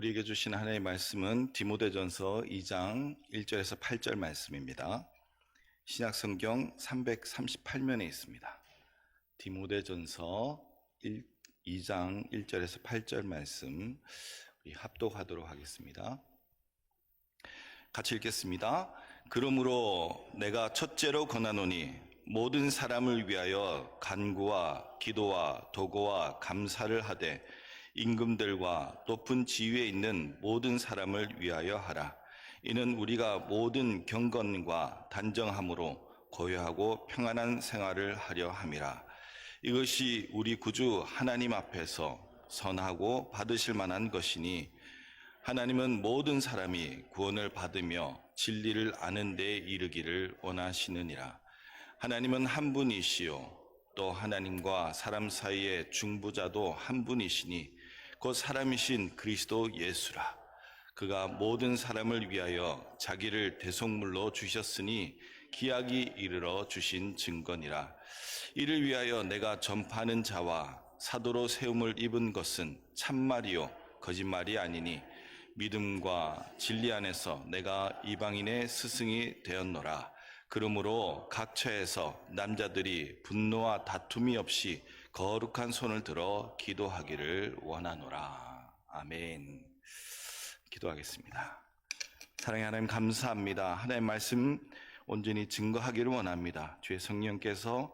우리에게 주신 하나님의 말씀은 디모데전서 2장 1절에서 8절 말씀입니다. 신약성경 338면에 있습니다. 디모데전서 2장 1절에서 8절 말씀 우리 합독하도록 하겠습니다. 같이 읽겠습니다. 그러므로 내가 첫째로 권하노니 모든 사람을 위하여 간구와 기도와 도고와 감사를 하되 임금들과 높은 지위에 있는 모든 사람을 위하여 하라. 이는 우리가 모든 경건과 단정함으로 고요하고 평안한 생활을 하려 함이라. 이것이 우리 구주 하나님 앞에서 선하고 받으실 만한 것이니 하나님은 모든 사람이 구원을 받으며 진리를 아는 데 이르기를 원하시느니라. 하나님은 한 분이시요 또 하나님과 사람 사이의 중보자도 한 분이시니 곧 사람이신 그리스도 예수라. 그가 모든 사람을 위하여 자기를 대속물로 주셨으니 기약이 이르러 주신 증거니라. 이를 위하여 내가 전파하는 자와 사도로 세움을 입은 것은 참말이요 거짓말이 아니니 믿음과 진리 안에서 내가 이방인의 스승이 되었노라. 그러므로 각 처에서 남자들이 분노와 다툼이 없이 거룩한 손을 들어 기도하기를 원하노라. 아멘. 기도하겠습니다. 사랑의 하나님 감사합니다. 하나님의 말씀 온전히 증거하기를 원합니다. 주의 성령께서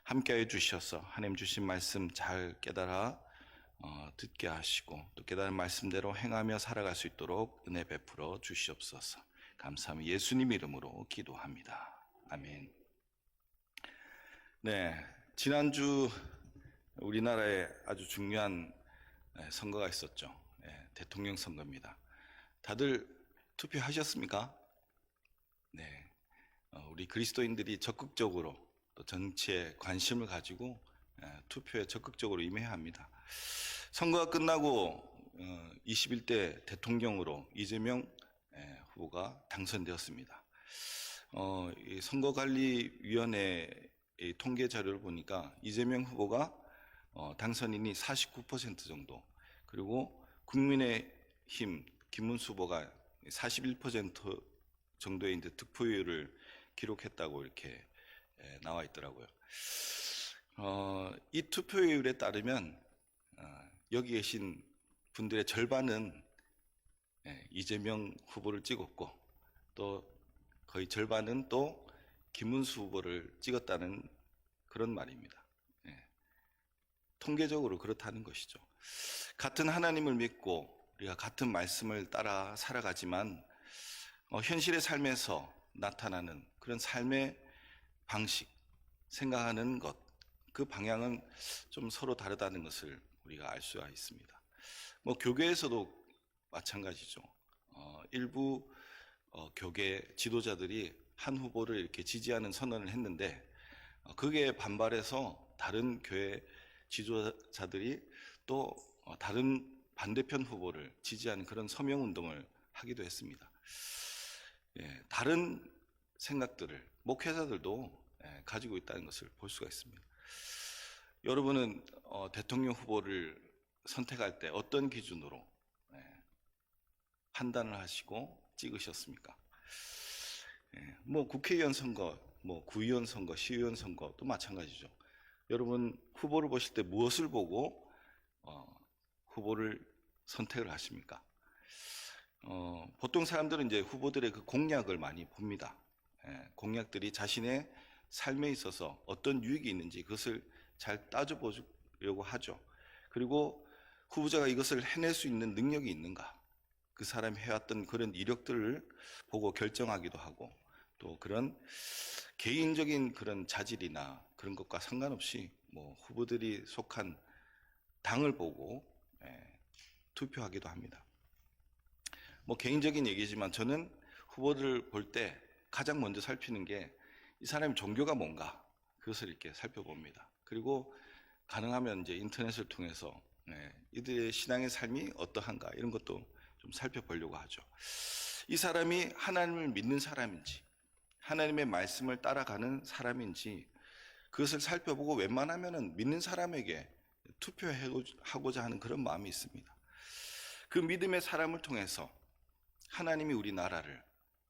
함께해 주셔서 하나님 주신 말씀 잘 깨달아 듣게 하시고 또 깨달은 말씀대로 행하며 살아갈 수 있도록 은혜 베풀어 주시옵소서. 감사하며 예수님 이름으로 기도합니다. 아멘. 네, 지난주 우리나라에 아주 중요한 선거가 있었죠. 대통령 선거입니다. 다들 투표하셨습니까? 네, 우리 그리스도인들이 적극적으로 또 정치에 관심을 가지고 투표에 적극적으로 임해야 합니다. 선거가 끝나고 21대 대통령으로 이재명 후보가 당선되었습니다. 이 선거관리위원회 통계 자료를 보니까 이재명 후보가 당선인이 49% 정도, 그리고 국민의힘 김문수 후보가 41% 정도의 이제 득표율을 기록했다고 이렇게 나와 있더라고요. 이 투표율에 따르면 여기 계신 분들의 절반은 이재명 후보를 찍었고 또 거의 절반은 또 김문수 후보를 찍었다는 그런 말입니다. 통계적으로 그렇다는 것이죠. 같은 하나님을 믿고 우리가 같은 말씀을 따라 살아가지만 현실의 삶에서 나타나는 그런 삶의 방식, 생각하는 것, 그 방향은 좀 서로 다르다는 것을 우리가 알 수가 있습니다. 교계에서도 마찬가지죠. 일부 교계 지도자들이 한 후보를 이렇게 지지하는 선언을 했는데 그게 반발해서 다른 교회 지도자들이 또 다른 반대편 후보를 지지하는 그런 서명 운동을 하기도 했습니다. 다른 생각들을 목회자들도 가지고 있다는 것을 볼 수가 있습니다. 여러분은 대통령 후보를 선택할 때 어떤 기준으로 판단을 하시고 찍으셨습니까? 국회의원 선거, 구의원 선거, 시의원 선거도 마찬가지죠. 여러분 후보를 보실 때 무엇을 보고 후보를 선택을 하십니까? 보통 사람들은 이제 후보들의 그 공약을 많이 봅니다. 공약들이 자신의 삶에 있어서 어떤 유익이 있는지 그것을 잘 따져보려고 하죠. 그리고 후보자가 이것을 해낼 수 있는 능력이 있는가, 그 사람이 해왔던 그런 이력들을 보고 결정하기도 하고 또 그런 개인적인 그런 자질이나 그런 것과 상관없이 후보들이 속한 당을 보고 투표하기도 합니다. 개인적인 얘기지만 저는 후보들을 볼 때 가장 먼저 살피는 게 이 사람의 종교가 뭔가 그것을 이렇게 살펴봅니다. 그리고 가능하면 이제 인터넷을 통해서 이들의 신앙의 삶이 어떠한가 이런 것도 좀 살펴보려고 하죠. 이 사람이 하나님을 믿는 사람인지 하나님의 말씀을 따라가는 사람인지 그것을 살펴보고 웬만하면은 믿는 사람에게 투표하고자 하는 그런 마음이 있습니다. 그 믿음의 사람을 통해서 하나님이 우리나라를,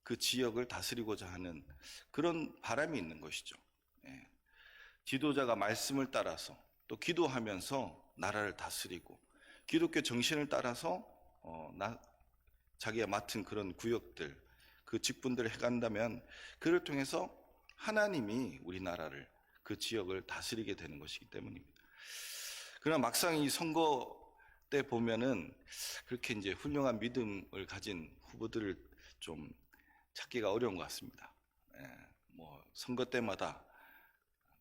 그 지역을 다스리고자 하는 그런 바람이 있는 것이죠. 예. 지도자가 말씀을 따라서 또 기도하면서 나라를 다스리고 기독교 정신을 따라서 자기가 맡은 그런 구역들, 그 직분들을 해간다면 그를 통해서 하나님이 우리나라를, 그 지역을 다스리게 되는 것이기 때문입니다. 그러나 막상 이 선거 때 보면은 그렇게 이제 훌륭한 믿음을 가진 후보들을 좀 찾기가 어려운 것 같습니다. 뭐 선거 때마다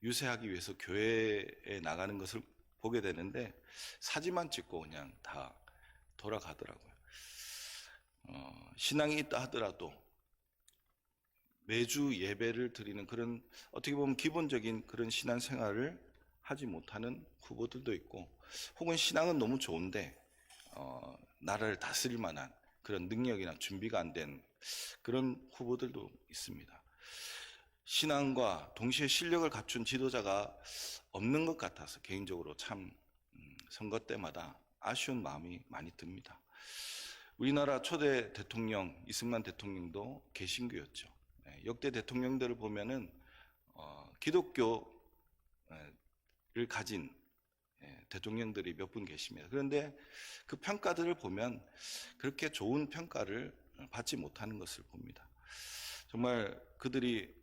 유세하기 위해서 교회에 나가는 것을 보게 되는데 사진만 찍고 그냥 다 돌아가더라고요. 신앙이 있다 하더라도 매주 예배를 드리는 그런 어떻게 보면 기본적인 그런 신앙 생활을 하지 못하는 후보들도 있고, 혹은 신앙은 너무 좋은데 나라를 다스릴 만한 그런 능력이나 준비가 안 된 그런 후보들도 있습니다. 신앙과 동시에 실력을 갖춘 지도자가 없는 것 같아서 개인적으로 참 선거 때마다 아쉬운 마음이 많이 듭니다. 우리나라 초대 대통령 이승만 대통령도 개신교였죠. 역대 대통령들을 보면은 기독교를 가진 대통령들이 몇 분 계십니다. 그런데 그 평가들을 보면 그렇게 좋은 평가를 받지 못하는 것을 봅니다. 정말 그들이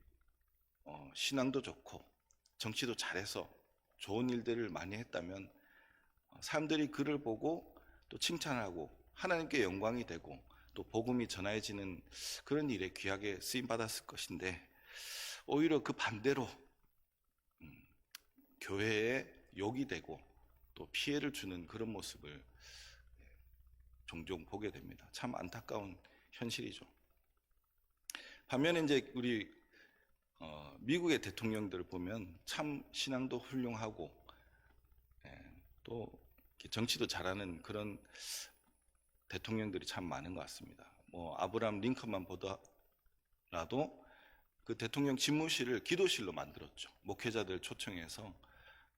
신앙도 좋고 정치도 잘해서 좋은 일들을 많이 했다면 사람들이 그를 보고 또 칭찬하고 하나님께 영광이 되고 또 복음이 전해지는 그런 일에 귀하게 쓰임 받았을 것인데, 오히려 그 반대로 교회에 욕이 되고 또 피해를 주는 그런 모습을 종종 보게 됩니다. 참 안타까운 현실이죠. 반면에 이제 우리 미국의 대통령들을 보면 참 신앙도 훌륭하고 또 정치도 잘하는 그런 대통령들이 참 많은 것 같습니다. 뭐 아브라함 링컨만 보더라도 그 대통령 집무실을 기도실로 만들었죠. 목회자들 초청해서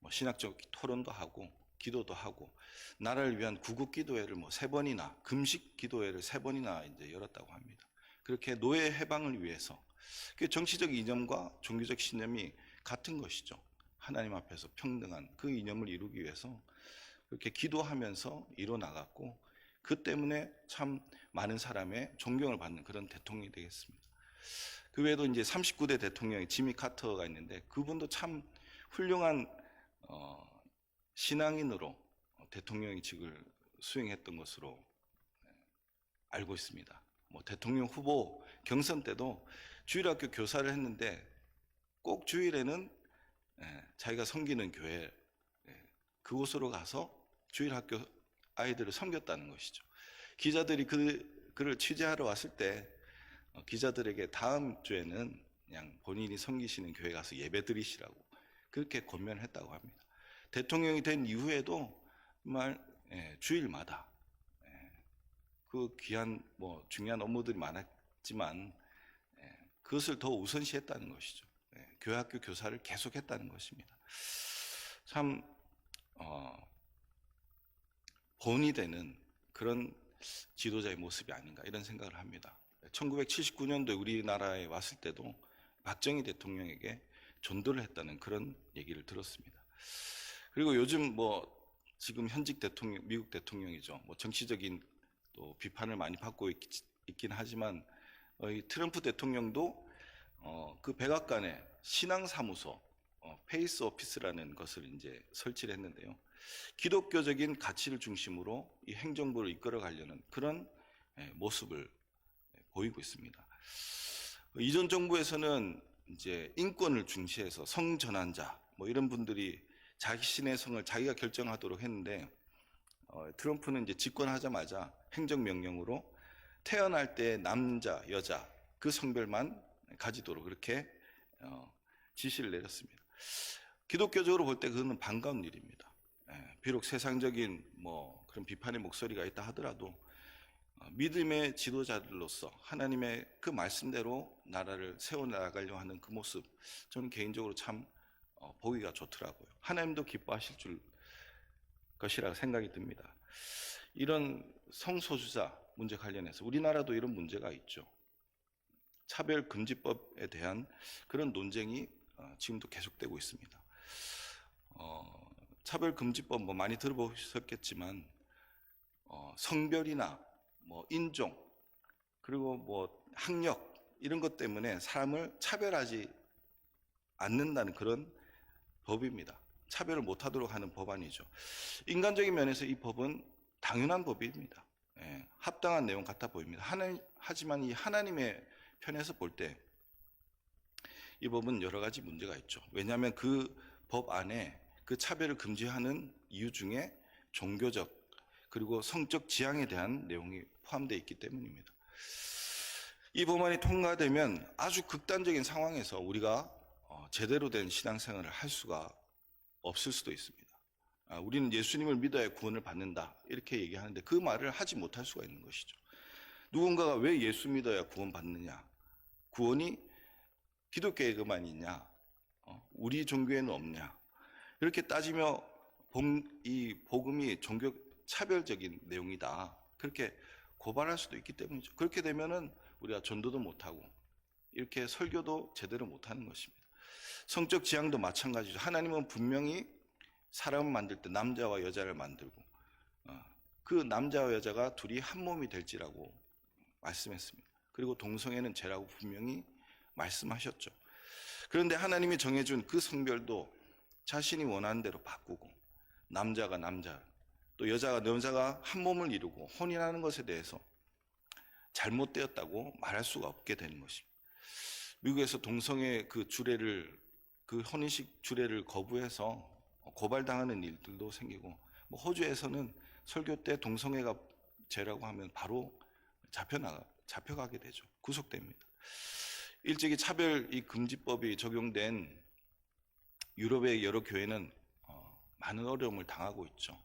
뭐 신학적 토론도 하고 기도도 하고, 나라를 위한 구국 기도회를 뭐 3번이나, 금식 기도회를 3번이나 이제 열었다고 합니다. 그렇게 노예 해방을 위해서, 그 정치적 이념과 종교적 신념이 같은 것이죠. 하나님 앞에서 평등한 그 이념을 이루기 위해서 그렇게 기도하면서 이뤄 나갔고, 그 때문에 참 많은 사람의 존경을 받는 그런 대통령이 되겠습니다. 그 외에도 이제 39대 대통령이 지미 카터가 있는데 그분도 참 훌륭한 신앙인으로 대통령직을 수행했던 것으로 알고 있습니다. 뭐 대통령 후보 경선 때도 주일학교 교사를 했는데 꼭 주일에는 자기가 섬기는 교회 그곳으로 가서 주일학교 아이들을 섬겼다는 것이죠. 기자들이 그를 취재하러 왔을 때 기자들에게 다음 주에는 그냥 본인이 섬기시는 교회 가서 예배 드리시라고 그렇게 권면했다고 합니다. 대통령이 된 이후에도 정말 주일마다 그 귀한 뭐 중요한 업무들이 많았지만 그것을 더 우선시했다는 것이죠. 교회 학교 교사를 계속했다는 것입니다. 참 본이 되는 그런 지도자의 모습이 아닌가 이런 생각을 합니다. 1979년도에 우리나라에 왔을 때도 박정희 대통령에게 전도를 했다는 그런 얘기를 들었습니다. 그리고 요즘 뭐 지금 현직 대통령, 미국 대통령이죠. 뭐 정치적인 또 비판을 많이 받고 있긴 하지만 이 트럼프 대통령도 그 백악관에 신앙사무소 페이스 오피스라는 것을 이제 설치를 했는데요. 기독교적인 가치를 중심으로 이 행정부를 이끌어 가려는 그런 모습을 보이고 있습니다. 이전 정부에서는 이제 인권을 중시해서 성전환자 뭐 이런 분들이 자신의 성을 자기가 결정하도록 했는데 트럼프는 이제 집권하자마자 행정명령으로 태어날 때 남자, 여자 그 성별만 가지도록 그렇게 지시를 내렸습니다. 기독교적으로 볼 때 그거는 반가운 일입니다. 비록 세상적인 뭐 그런 비판의 목소리가 있다 하더라도 믿음의 지도자들로서 하나님의 그 말씀대로 나라를 세워나가려고 하는 그 모습, 저는 개인적으로 참 보기가 좋더라고요. 하나님도 기뻐하실 줄 것이라고 생각이 듭니다. 이런 성소수자 문제 관련해서 우리나라도 이런 문제가 있죠. 차별금지법에 대한 그런 논쟁이 지금도 계속되고 있습니다. 차별금지법 뭐 많이 들어보셨겠지만 성별이나 뭐 인종 그리고 뭐 학력 이런 것 때문에 사람을 차별하지 않는다는 그런 법입니다. 차별을 못하도록 하는 법안이죠. 인간적인 면에서 이 법은 당연한 법입니다. 예, 합당한 내용 같아 보입니다. 하지만 이 하나님의 편에서 볼 때 이 법은 여러 가지 문제가 있죠. 왜냐하면 그 법 안에 그 차별을 금지하는 이유 중에 종교적 그리고 성적 지향에 대한 내용이 포함되어 있기 때문입니다. 이 법안이 통과되면 아주 극단적인 상황에서 우리가 제대로 된 신앙생활을 할 수가 없을 수도 있습니다. 우리는 예수님을 믿어야 구원을 받는다 이렇게 얘기하는데 그 말을 하지 못할 수가 있는 것이죠. 누군가가 왜 예수 믿어야 구원 받느냐, 구원이 기독교에만 있냐, 우리 종교에는 없냐, 이렇게 따지며 이 복음이 종교 차별적인 내용이다 그렇게 고발할 수도 있기 때문이죠. 그렇게 되면은 우리가 전도도 못하고 이렇게 설교도 제대로 못하는 것입니다. 성적 지향도 마찬가지죠. 하나님은 분명히 사람을 만들 때 남자와 여자를 만들고 그 남자와 여자가 둘이 한 몸이 될지라고 말씀했습니다. 그리고 동성애는 죄라고 분명히 말씀하셨죠. 그런데 하나님이 정해준 그 성별도 자신이 원하는 대로 바꾸고 남자가 남자 또 여자가 여자가 한 몸을 이루고 혼인하는 것에 대해서 잘못되었다고 말할 수가 없게 되는 것입니다. 미국에서 동성애 그 혼인식 주례를 거부해서 고발당하는 일들도 생기고, 뭐 호주에서는 설교 때 동성애가 죄라고 하면 바로 잡혀가게 되죠. 구속됩니다. 일찍이 차별 이 금지법이 적용된 유럽의 여러 교회는 많은 어려움을 당하고 있죠.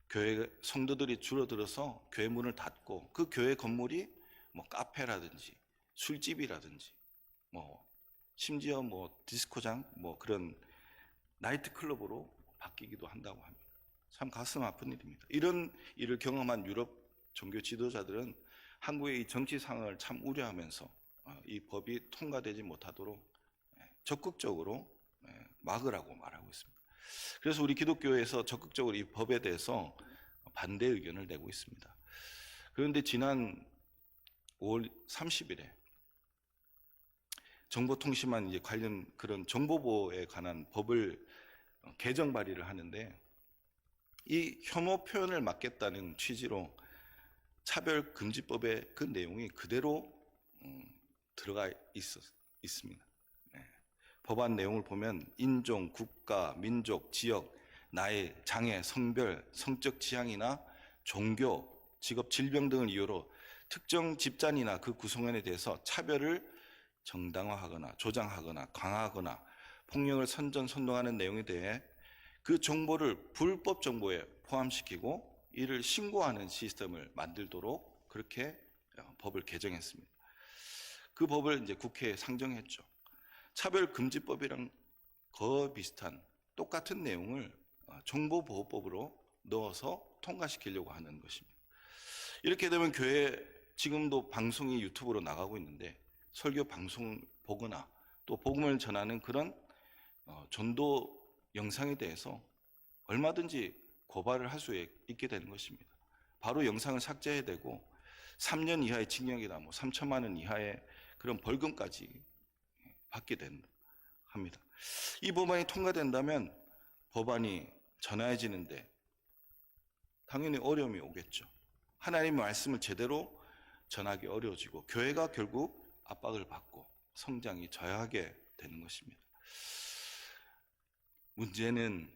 교회 성도들이 줄어들어서 교회 문을 닫고 그 교회 건물이 뭐 카페라든지 술집이라든지 뭐 심지어 뭐 디스코장 뭐 그런 나이트클럽으로 바뀌기도 한다고 합니다. 참 가슴 아픈 일입니다. 이런 일을 경험한 유럽 종교 지도자들은 한국의 이 정치 상황을 참 우려하면서 이 법이 통과되지 못하도록 적극적으로 막으라고 말하고 있습니다. 그래서 우리 기독교에서 적극적으로 이 법에 대해서 반대 의견을 내고 있습니다. 그런데 지난 5월 30일에 정보통신망 이제 관련 그런 정보보호에 관한 법을 개정 발의를 하는데 이 혐오 표현을 막겠다는 취지로 차별금지법의 그 내용이 그대로 들어가 있습니다. 법안 내용을 보면 인종, 국가, 민족, 지역, 나이, 장애, 성별, 성적 지향이나 종교, 직업, 질병 등을 이유로 특정 집단이나 그 구성원에 대해서 차별을 정당화하거나 조장하거나 강화하거나 폭력을 선동하는 내용에 대해 그 정보를 불법 정보에 포함시키고 이를 신고하는 시스템을 만들도록 그렇게 법을 개정했습니다. 그 법을 이제 국회에 상정했죠. 차별금지법이랑 거의 비슷한 똑같은 내용을 정보보호법으로 넣어서 통과시키려고 하는 것입니다. 이렇게 되면 교회 지금도 방송이 유튜브로 나가고 있는데 설교 방송 보거나 또 복음을 전하는 그런 전도 영상에 대해서 얼마든지 고발을 할 수 있게 되는 것입니다. 바로 영상을 삭제해야 되고 3년 이하의 징역이나 뭐 3천만 원 이하의 그런 벌금까지 받게 합니다. 이 법안이 통과된다면 법안이 전해지는데 당연히 어려움이 오겠죠. 하나님의 말씀을 제대로 전하기 어려워지고 교회가 결국 압박을 받고 성장이 저하게 되는 것입니다. 문제는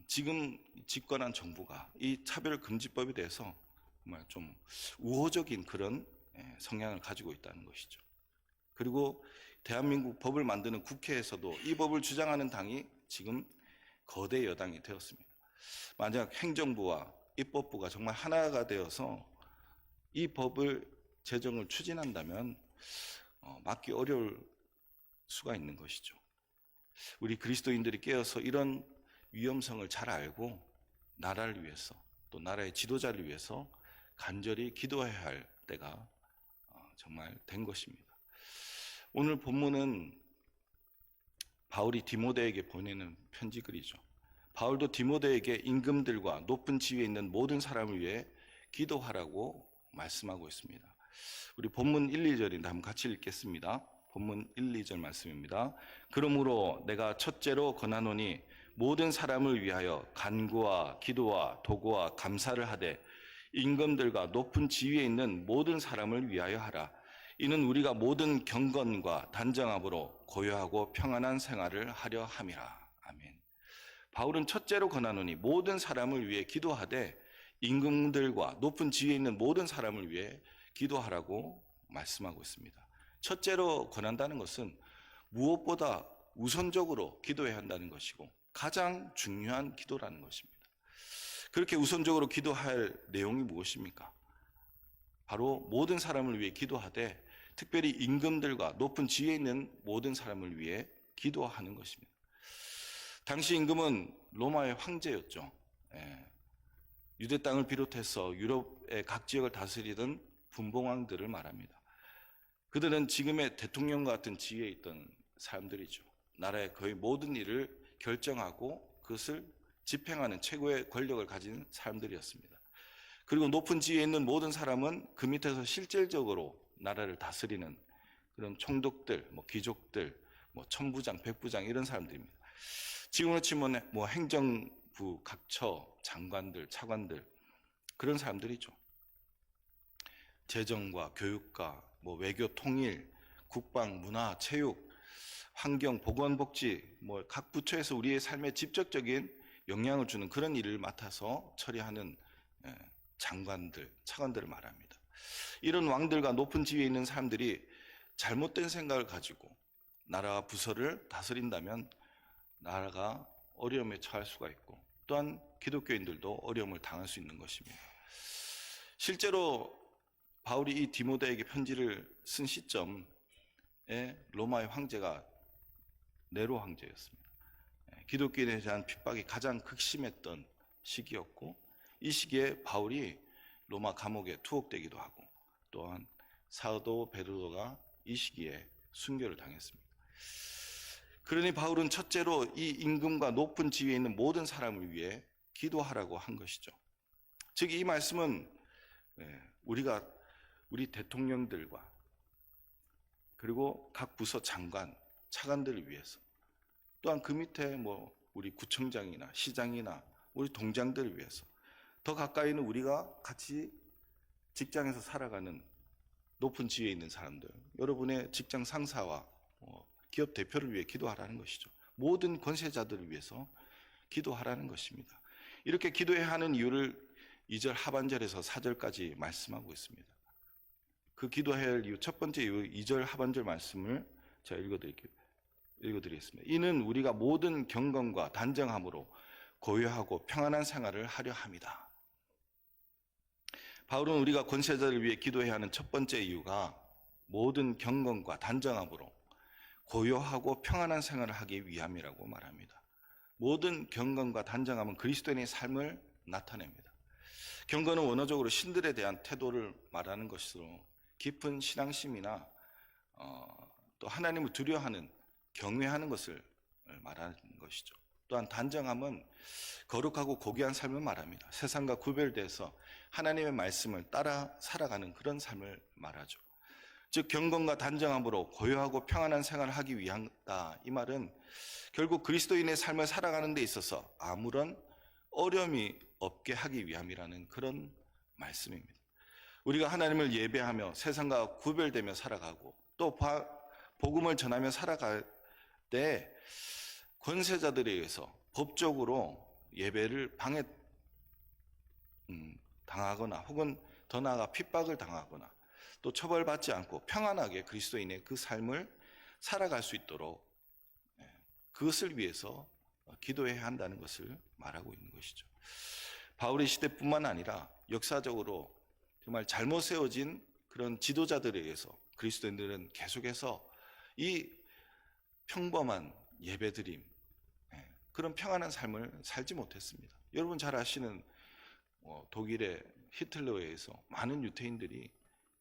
지금 집권한 정부가 이 차별금지법에 대해서 정말 좀 우호적인 그런 성향을 가지고 있다는 것이죠. 그리고 대한민국 법을 만드는 국회에서도 이 법을 주장하는 당이 지금 거대 여당이 되었습니다. 만약 행정부와 입법부가 정말 하나가 되어서 이 법을 제정을 추진한다면 막기 어려울 수가 있는 것이죠. 우리 그리스도인들이 깨어서 이런 위험성을 잘 알고 나라를 위해서 또 나라의 지도자를 위해서 간절히 기도해야 할 때가 정말 된 것입니다. 오늘 본문은 바울이 디모데에게 보내는 편지 글이죠. 바울도 디모데에게 임금들과 높은 지위에 있는 모든 사람을 위해 기도하라고 말씀하고 있습니다. 우리 본문 1, 2절인데 한번 같이 읽겠습니다. 본문 1, 2절 말씀입니다. 그러므로 내가 첫째로 권하노니 모든 사람을 위하여 간구와 기도와 도구와 감사를 하되 임금들과 높은 지위에 있는 모든 사람을 위하여 하라. 이는 우리가 모든 경건과 단정함으로 고요하고 평안한 생활을 하려 함이라. 아멘. 바울은 첫째로 권하노니 모든 사람을 위해 기도하되 임금들과 높은 지위에 있는 모든 사람을 위해 기도하라고 말씀하고 있습니다. 첫째로 권한다는 것은 무엇보다 우선적으로 기도해야 한다는 것이고 가장 중요한 기도라는 것입니다. 그렇게 우선적으로 기도할 내용이 무엇입니까? 바로 모든 사람을 위해 기도하되 특별히 임금들과 높은 지위에 있는 모든 사람을 위해 기도하는 것입니다. 당시 임금은 로마의 황제였죠. 유대 땅을 비롯해서 유럽의 각 지역을 다스리던 분봉왕들을 말합니다. 그들은 지금의 대통령과 같은 지위에 있던 사람들이죠. 나라의 거의 모든 일을 결정하고 그것을 집행하는 최고의 권력을 가진 사람들이었습니다. 그리고 높은 지위에 있는 모든 사람은 그 밑에서 실질적으로 나라를 다스리는 그런 총독들, 귀족들, 천부장, 백부장 이런 사람들입니다. 지금으로 치면 행정부 각처 장관들, 차관들 그런 사람들이죠. 재정과 교육과 외교 통일, 국방, 문화, 체육, 환경, 보건복지 각 부처에서 우리의 삶에 직접적인 영향을 주는 그런 일을 맡아서 처리하는 장관들, 차관들을 말합니다. 이런 왕들과 높은 지위에 있는 사람들이 잘못된 생각을 가지고 나라 부서를 다스린다면 나라가 어려움에 처할 수가 있고 또한 기독교인들도 어려움을 당할 수 있는 것입니다. 실제로 바울이 이 디모데에게 편지를 쓴 시점에 로마의 황제가 네로 황제였습니다. 기독교인에 대한 핍박이 가장 극심했던 시기였고 이 시기에 바울이 로마 감옥에 투옥되기도 하고 또한 사도 베드로가 이 시기에 순교를 당했습니다. 그러니 바울은 첫째로 이 임금과 높은 지위에 있는 모든 사람을 위해 기도하라고 한 것이죠. 즉 이 말씀은 우리 대통령들과 그리고 각 부서 장관, 차관들을 위해서 또한 그 밑에 우리 구청장이나 시장이나 우리 동장들을 위해서 더 가까이는 우리가 같이 직장에서 살아가는 높은 지위에 있는 사람들, 여러분의 직장 상사와 기업 대표를 위해 기도하라는 것이죠. 모든 권세자들을 위해서 기도하라는 것입니다. 이렇게 기도해야 하는 이유를 2절 하반절에서 4절까지 말씀하고 있습니다. 그 기도해야 할 이유, 첫 번째 이유 2절 하반절 말씀을 제가 읽어드리겠습니다. 이는 우리가 모든 경건과 단정함으로 고요하고 평안한 생활을 하려 함이다. 바울은 우리가 권세자를 위해 기도해야 하는 첫 번째 이유가 모든 경건과 단정함으로 고요하고 평안한 생활을 하기 위함이라고 말합니다. 모든 경건과 단정함은 그리스도인의 삶을 나타냅니다. 경건은 원어적으로 신들에 대한 태도를 말하는 것으로 깊은 신앙심이나 또 하나님을 두려워하는 경외하는 것을 말하는 것이죠. 또한 단정함은 거룩하고 고귀한 삶을 말합니다. 세상과 구별돼서 하나님의 말씀을 따라 살아가는 그런 삶을 말하죠. 즉 경건과 단정함으로 고요하고 평안한 생활을 하기 위함이다. 이 말은 결국 그리스도인의 삶을 살아가는 데 있어서 아무런 어려움이 없게 하기 위함이라는 그런 말씀입니다. 우리가 하나님을 예배하며 세상과 구별되며 살아가고 또 복음을 전하며 살아갈 때 권세자들에 의해서 법적으로 예배를 당하거나 혹은 더 나아가 핍박을 당하거나 또 처벌받지 않고 평안하게 그리스도인의 그 삶을 살아갈 수 있도록 그것을 위해서 기도해야 한다는 것을 말하고 있는 것이죠. 바울의 시대뿐만 아니라 역사적으로 정말 잘못 세워진 그런 지도자들에 의해서 그리스도인들은 계속해서 이 평범한 예배드림, 그런 평안한 삶을 살지 못했습니다. 여러분 잘 아시는 독일의 히틀러에 의해서 많은 유태인들이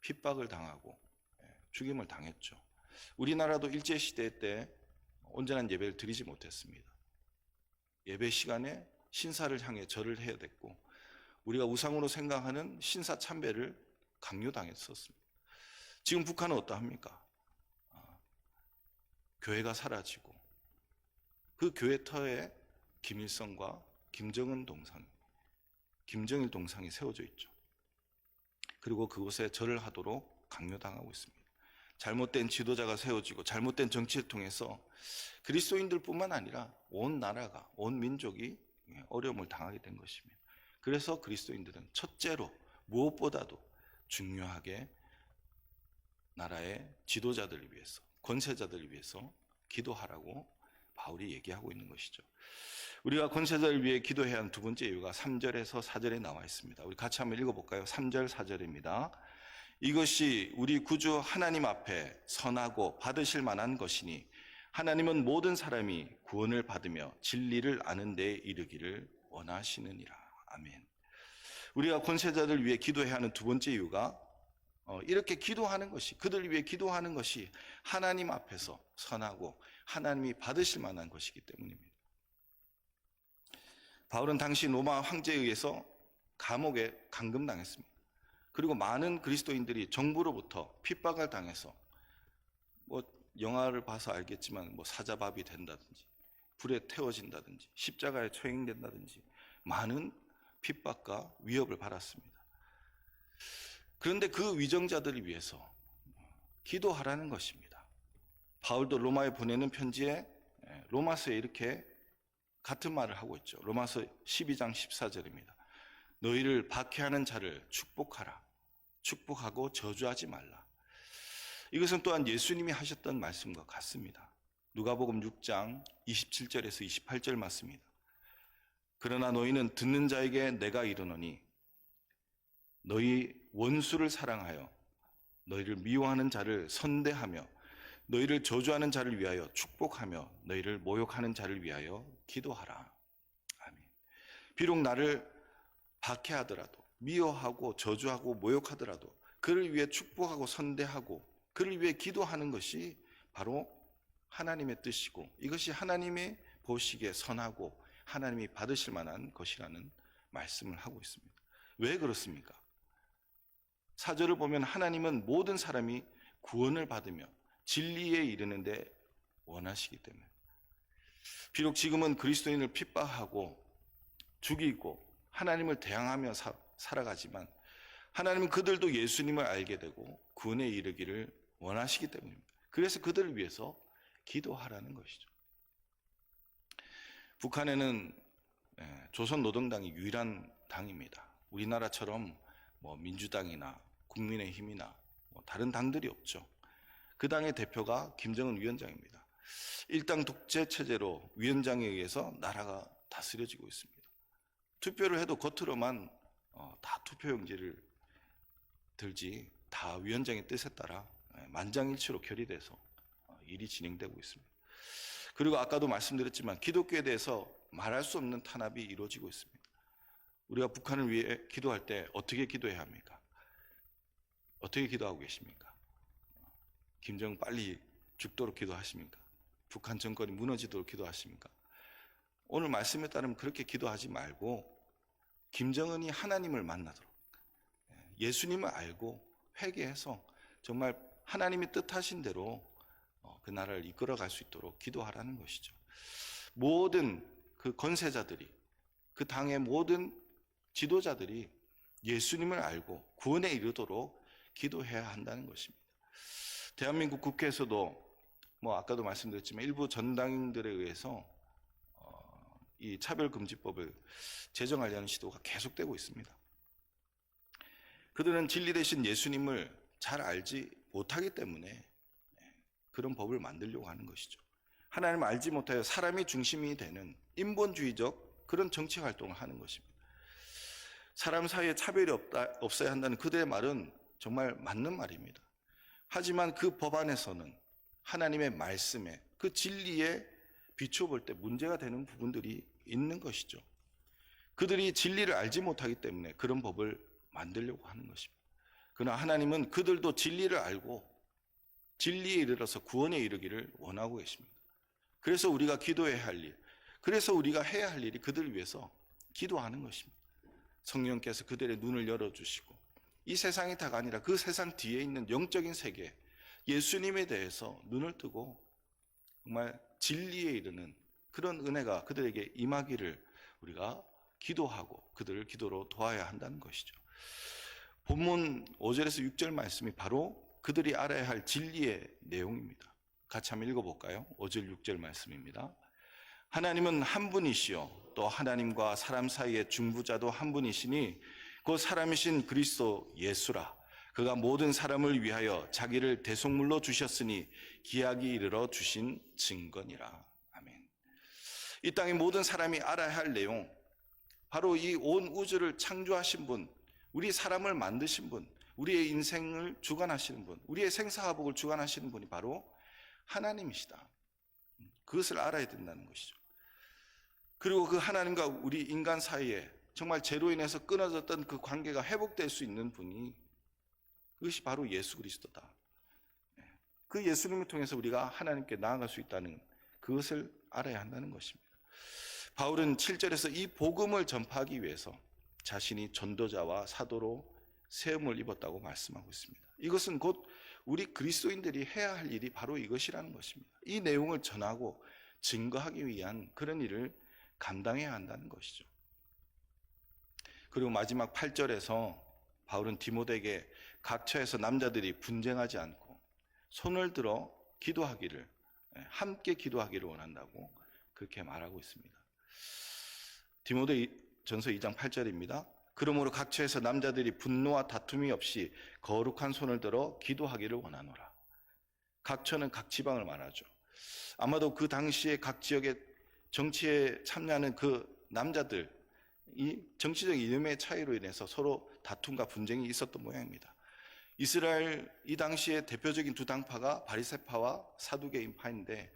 핍박을 당하고 죽임을 당했죠. 우리나라도 일제시대 때 온전한 예배를 드리지 못했습니다. 예배 시간에 신사를 향해 절을 해야 됐고 우리가 우상으로 생각하는 신사 참배를 강요당했었습니다. 지금 북한은 어떠합니까? 교회가 사라지고 그 교회 터에 김일성과 김정일 동상이 세워져 있죠. 그리고 그곳에 절을 하도록 강요당하고 있습니다. 잘못된 지도자가 세워지고 잘못된 정치를 통해서 그리스도인들뿐만 아니라 온 나라가, 온 민족이 어려움을 당하게 된 것입니다. 그래서 그리스도인들은 첫째로 무엇보다도 중요하게 나라의 지도자들을 위해서, 권세자들을 위해서 기도하라고 바울이 얘기하고 있는 것이죠. 우리가 권세자를 위해 기도해야 하는 두 번째 이유가 3절에서 4절에 나와 있습니다. 우리 같이 한번 읽어볼까요? 3절, 4절입니다. 이것이 우리 구주 하나님 앞에 선하고 받으실 만한 것이니 하나님은 모든 사람이 구원을 받으며 진리를 아는 데에 이르기를 원하시느니라. 아멘. 우리가 권세자들 위해 기도해야 하는 두 번째 이유가 이렇게 기도하는 것이, 그들을 위해 기도하는 것이 하나님 앞에서 선하고 하나님이 받으실 만한 것이기 때문입니다. 바울은 당시 로마 황제에 의해서 감옥에 감금당했습니다. 그리고 많은 그리스도인들이 정부로부터 핍박을 당해서 영화를 봐서 알겠지만 사자밥이 된다든지 불에 태워진다든지 십자가에 처형된다든지 많은 핍박과 위협을 받았습니다. 그런데 그 위정자들을 위해서 기도하라는 것입니다. 바울도 로마에 보내는 편지에 로마서에 이렇게 같은 말을 하고 있죠. 로마서 12장 14절입니다. 너희를 박해하는 자를 축복하라. 축복하고 저주하지 말라. 이것은 또한 예수님이 하셨던 말씀과 같습니다. 누가복음 6장 27절에서 28절 말씀입니다. 그러나 너희는 듣는 자에게 내가 이르노니 너희 원수를 사랑하여 너희를 미워하는 자를 선대하며 너희를 저주하는 자를 위하여 축복하며 너희를 모욕하는 자를 위하여 기도하라. 아멘. 비록 나를 박해하더라도 미워하고 저주하고 모욕하더라도 그를 위해 축복하고 선대하고 그를 위해 기도하는 것이 바로 하나님의 뜻이고 이것이 하나님의 보시기에 선하고 하나님이 받으실 만한 것이라는 말씀을 하고 있습니다. 왜 그렇습니까? 4절을 보면 하나님은 모든 사람이 구원을 받으며 진리에 이르는데 원하시기 때문에 비록 지금은 그리스도인을 핍박하고 죽이고 하나님을 대항하며 살아가지만 하나님은 그들도 예수님을 알게 되고 구원에 이르기를 원하시기 때문입니다. 그래서 그들을 위해서 기도하라는 것이죠. 북한에는 조선노동당이 유일한 당입니다. 우리나라처럼 민주당이나 국민의힘이나 다른 당들이 없죠. 그 당의 대표가 김정은 위원장입니다. 일당 독재 체제로 위원장에 의해서 나라가 다스려지고 있습니다. 투표를 해도 겉으로만 다 투표용지를 들지 다 위원장의 뜻에 따라 만장일치로 결의돼서 일이 진행되고 있습니다. 그리고 아까도 말씀드렸지만 기독교에 대해서 말할 수 없는 탄압이 이루어지고 있습니다. 우리가 북한을 위해 기도할 때 어떻게 기도해야 합니까? 어떻게 기도하고 계십니까? 김정은 빨리 죽도록 기도하십니까? 북한 정권이 무너지도록 기도하십니까? 오늘 말씀에 따르면 그렇게 기도하지 말고 김정은이 하나님을 만나도록 예수님을 알고 회개해서 정말 하나님이 뜻하신 대로 그 나라를 이끌어갈 수 있도록 기도하라는 것이죠. 모든 그 권세자들이 그 당의 모든 지도자들이 예수님을 알고 구원에 이르도록 기도해야 한다는 것입니다. 대한민국 국회에서도 아까도 말씀드렸지만 일부 전당인들에 의해서 이 차별금지법을 제정하려는 시도가 계속되고 있습니다. 그들은 진리 대신 예수님을 잘 알지 못하기 때문에 그런 법을 만들려고 하는 것이죠. 하나님을 알지 못하여 사람이 중심이 되는 인본주의적 그런 정치 활동을 하는 것입니다. 사람 사이에 차별이 없어야 한다는 그들의 말은 정말 맞는 말입니다. 하지만 그 법안에서는 하나님의 말씀에 그 진리에 비춰볼 때 문제가 되는 부분들이 있는 것이죠. 그들이 진리를 알지 못하기 때문에 그런 법을 만들려고 하는 것입니다. 그러나 하나님은 그들도 진리를 알고 진리에 이르러서 구원에 이르기를 원하고 계십니다. 그래서 우리가 기도해야 할 일, 그래서 우리가 해야 할 일이 그들을 위해서 기도하는 것입니다. 성령께서 그들의 눈을 열어주시고 이 세상이 다가 아니라 그 세상 뒤에 있는 영적인 세계, 예수님에 대해서 눈을 뜨고 정말 진리에 이르는 그런 은혜가 그들에게 임하기를 우리가 기도하고 그들을 기도로 도와야 한다는 것이죠. 본문 5절에서 6절 말씀이 바로 그들이 알아야 할 진리의 내용입니다. 같이 한번 읽어볼까요? 5절 6절 말씀입니다. 하나님은 한 분이시요 또 하나님과 사람 사이의 중보자도 한 분이시니 그 사람이신 그리스도 예수라. 그가 모든 사람을 위하여 자기를 대속물로 주셨으니 기약이 이르러 주신 증거니라. 아멘. 이 땅의 모든 사람이 알아야 할 내용, 바로 이 온 우주를 창조하신 분, 우리 사람을 만드신 분, 우리의 인생을 주관하시는 분, 우리의 생사화복을 주관하시는 분이 바로 하나님이시다. 그것을 알아야 된다는 것이죠. 그리고 그 하나님과 우리 인간 사이에 정말 죄로 인해서 끊어졌던 그 관계가 회복될 수 있는 분이, 그것이 바로 예수 그리스도다. 그 예수님을 통해서 우리가 하나님께 나아갈 수 있다는 그것을 알아야 한다는 것입니다. 바울은 7절에서 이 복음을 전파하기 위해서 자신이 전도자와 사도로 세움을 입었다고 말씀하고 있습니다. 이것은 곧 우리 그리스도인들이 해야 할 일이 바로 이것이라는 것입니다. 이 내용을 전하고 증거하기 위한 그런 일을 감당해야 한다는 것이죠. 그리고 마지막 8절에서 바울은 디모데에게 각처에서 남자들이 분쟁하지 않고 손을 들어 기도하기를, 함께 기도하기를 원한다고 그렇게 말하고 있습니다. 디모데 전서 2장 8절입니다. 그러므로 각처에서 남자들이 분노와 다툼이 없이 거룩한 손을 들어 기도하기를 원하노라. 각처는 각 지방을 말하죠. 아마도 그 당시에 각 지역의 정치에 참여하는 그 남자들, 이 정치적 이념의 차이로 인해서 서로 다툼과 분쟁이 있었던 모양입니다. 이스라엘 이 당시에 대표적인 두 당파가 바리새파와 사두개인파인데,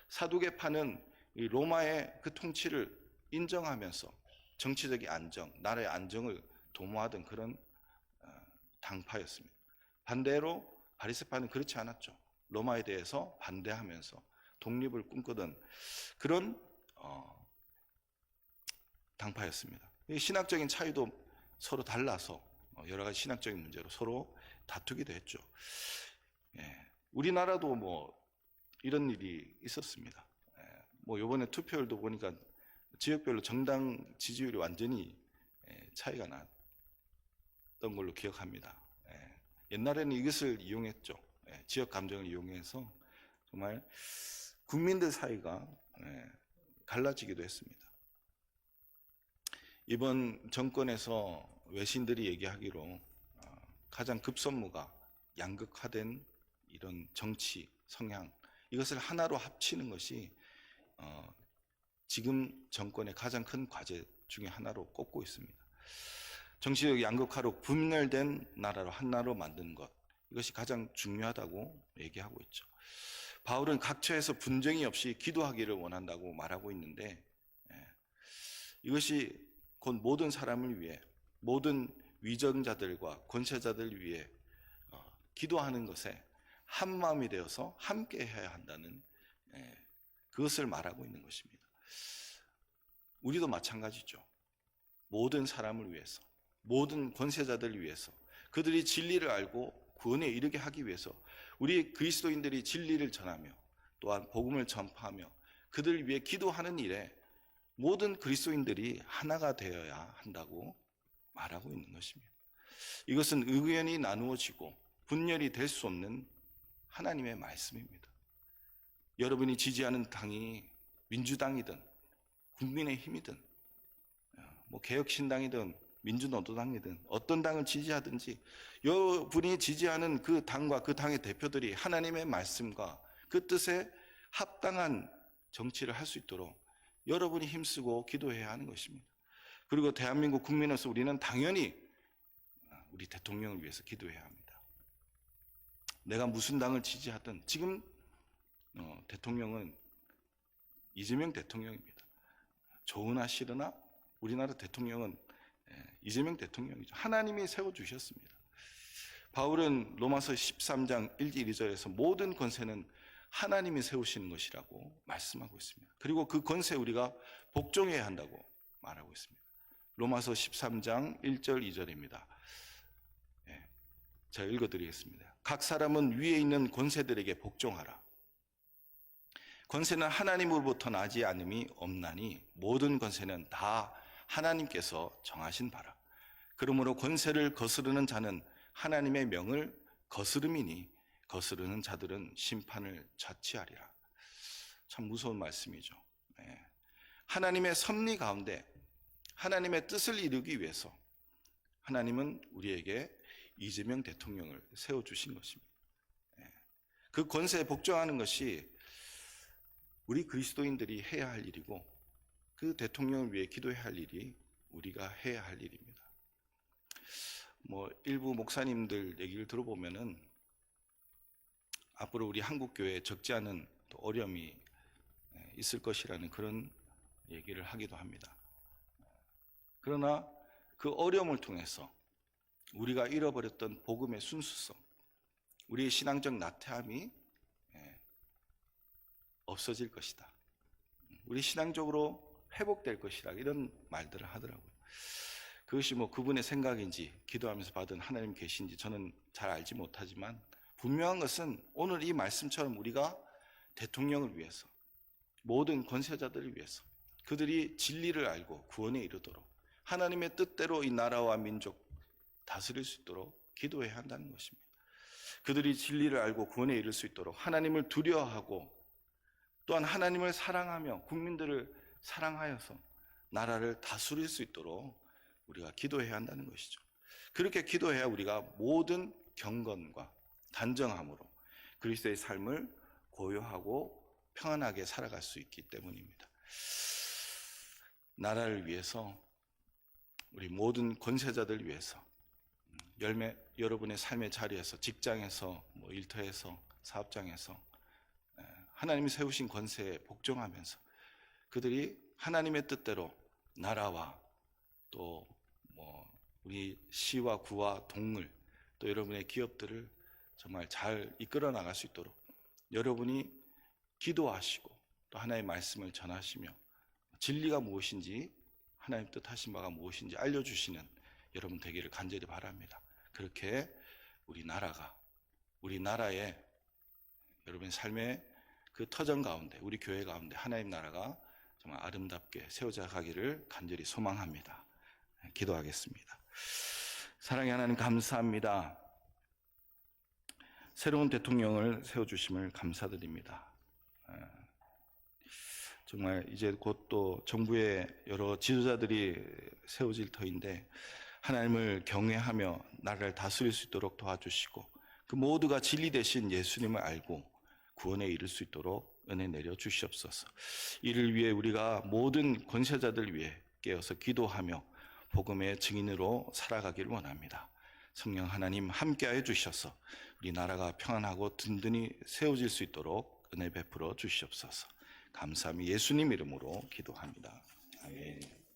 사두개파는 로마의 그 통치를 인정하면서 정치적인 안정, 나라의 안정을 도모하던 그런 당파였습니다. 반대로 바리새파는 그렇지 않았죠. 로마에 대해서 반대하면서 독립을 꿈꾸던 그런 당파였습니다. 신학적인 차이도 서로 달라서 여러 가지 신학적인 문제로 서로 다투기도 했죠. 우리나라도 뭐 이런 일이 있었습니다. 뭐 이번에 투표율도 보니까 지역별로 정당 지지율이 완전히 차이가 났던 걸로 기억합니다. 옛날에는 이것을 이용했죠. 지역 감정을 이용해서 정말 국민들 사이가 갈라지기도 했습니다. 이번 정권에서 외신들이 얘기하기로 가장 급선무가 양극화된 이런 정치 성향, 이것을 하나로 합치는 것이 지금 정권의 가장 큰 과제 중에 하나로 꼽고 있습니다. 정치적 양극화로 분열된 나라로 하나로 만드는 것, 이것이 가장 중요하다고 얘기하고 있죠. 바울은 각처에서 분쟁이 없이 기도하기를 원한다고 말하고 있는데, 이것이 곧 모든 사람을 위해, 모든 위정자들과 권세자들을 위해 기도하는 것에 한 마음이 되어서 함께 해야 한다는 그것을 말하고 있는 것입니다. 우리도 마찬가지죠. 모든 사람을 위해서, 모든 권세자들을 위해서, 그들이 진리를 알고 구원에 이르게 하기 위해서 우리 그리스도인들이 진리를 전하며 또한 복음을 전파하며 그들을 위해 기도하는 일에 모든 그리스도인들이 하나가 되어야 한다고 말하고 있는 것입니다. 이것은 의견이 나누어지고 분열이 될 수 없는 하나님의 말씀입니다. 여러분이 지지하는 당이 민주당이든 국민의힘이든 뭐 개혁신당이든 민주노동당이든 어떤 당을 지지하든지 여러분이 지지하는 그 당과 그 당의 대표들이 하나님의 말씀과 그 뜻에 합당한 정치를 할 수 있도록 여러분이 힘쓰고 기도해야 하는 것입니다. 그리고 대한민국 국민으로서 우리는 당연히 우리 대통령을 위해서 기도해야 합니다. 내가 무슨 당을 지지하든 지금 대통령은 이재명 대통령입니다. 좋으나 싫으나 우리나라 대통령은 이재명 대통령이죠. 하나님이 세워주셨습니다. 바울은 로마서 13장 1, 2절에서 모든 권세는 하나님이 세우시는 것이라고 말씀하고 있습니다. 그리고 그 권세 우리가 복종해야 한다고 말하고 있습니다. 로마서 13장 1절 2절입니다. 제가 읽어드리겠습니다. 각 사람은 위에 있는 권세들에게 복종하라. 권세는 하나님으로부터 나지 않음이 없나니 모든 권세는 다 하나님께서 정하신 바라. 그러므로 권세를 거스르는 자는 하나님의 명을 거스름이니 거스르는 자들은 심판을 자취하리라. 참 무서운 말씀이죠. 하나님의 섭리 가운데 하나님의 뜻을 이루기 위해서 하나님은 우리에게 이재명 대통령을 세워주신 것입니다. 그 권세에 복종하는 것이 우리 그리스도인들이 해야 할 일이고 그 대통령을 위해 기도해야 할 일이 우리가 해야 할 일입니다. 일부 목사님들 얘기를 들어보면은 앞으로 우리 한국교회에 적지 않은 어려움이 있을 것이라는 그런 얘기를 하기도 합니다. 그러나 그 어려움을 통해서 우리가 잃어버렸던 복음의 순수성, 우리의 신앙적 나태함이 없어질 것이다. 우리 신앙적으로 회복될 것이라 이런 말들을 하더라고요. 그것이 그분의 생각인지 기도하면서 받은 하나님 계신지 저는 잘 알지 못하지만 분명한 것은 오늘 이 말씀처럼 우리가 대통령을 위해서 모든 권세자들을 위해서 그들이 진리를 알고 구원에 이르도록 하나님의 뜻대로 이 나라와 민족 다스릴 수 있도록 기도해야 한다는 것입니다. 그들이 진리를 알고 구원에 이를 수 있도록 하나님을 두려워하고 또한 하나님을 사랑하며 국민들을 사랑하여서 나라를 다스릴 수 있도록 우리가 기도해야 한다는 것이죠. 그렇게 기도해야 우리가 모든 경건과 단정함으로 그리스도의 삶을 고요하고 평안하게 살아갈 수 있기 때문입니다. 나라를 위해서 우리 모든 권세자들 위해서 여러분의 삶의 자리에서 직장에서 일터에서 사업장에서 하나님이 세우신 권세에 복종하면서 그들이 하나님의 뜻대로 나라와 또 우리 시와 구와 동물 또 여러분의 기업들을 정말 잘 이끌어 나갈 수 있도록 여러분이 기도하시고 또 하나님의 말씀을 전하시며 진리가 무엇인지 하나님 뜻하신 바가 무엇인지 알려주시는 여러분 되기를 간절히 바랍니다. 그렇게 우리 나라의 여러분의 삶의 그 터전 가운데 우리 교회 가운데 하나님 나라가 정말 아름답게 세워져 가기를 간절히 소망합니다. 기도하겠습니다. 사랑의 하나님 감사합니다. 새로운 대통령을 세워주심을 감사드립니다. 정말 이제 곧 또 정부의 여러 지도자들이 세워질 터인데 하나님을 경외하며 나라를 다스릴 수 있도록 도와주시고 그 모두가 진리 되신 예수님을 알고 구원에 이를 수 있도록 은혜 내려 주시옵소서. 이를 위해 우리가 모든 권세자들 위해 깨어서 기도하며 복음의 증인으로 살아가기를 원합니다. 성령 하나님 함께하여 주셔서 우리 나라가 평안하고 든든히 세워질 수 있도록 은혜 베풀어 주시옵소서. 감사함이 예수님 이름으로 기도합니다. 아멘.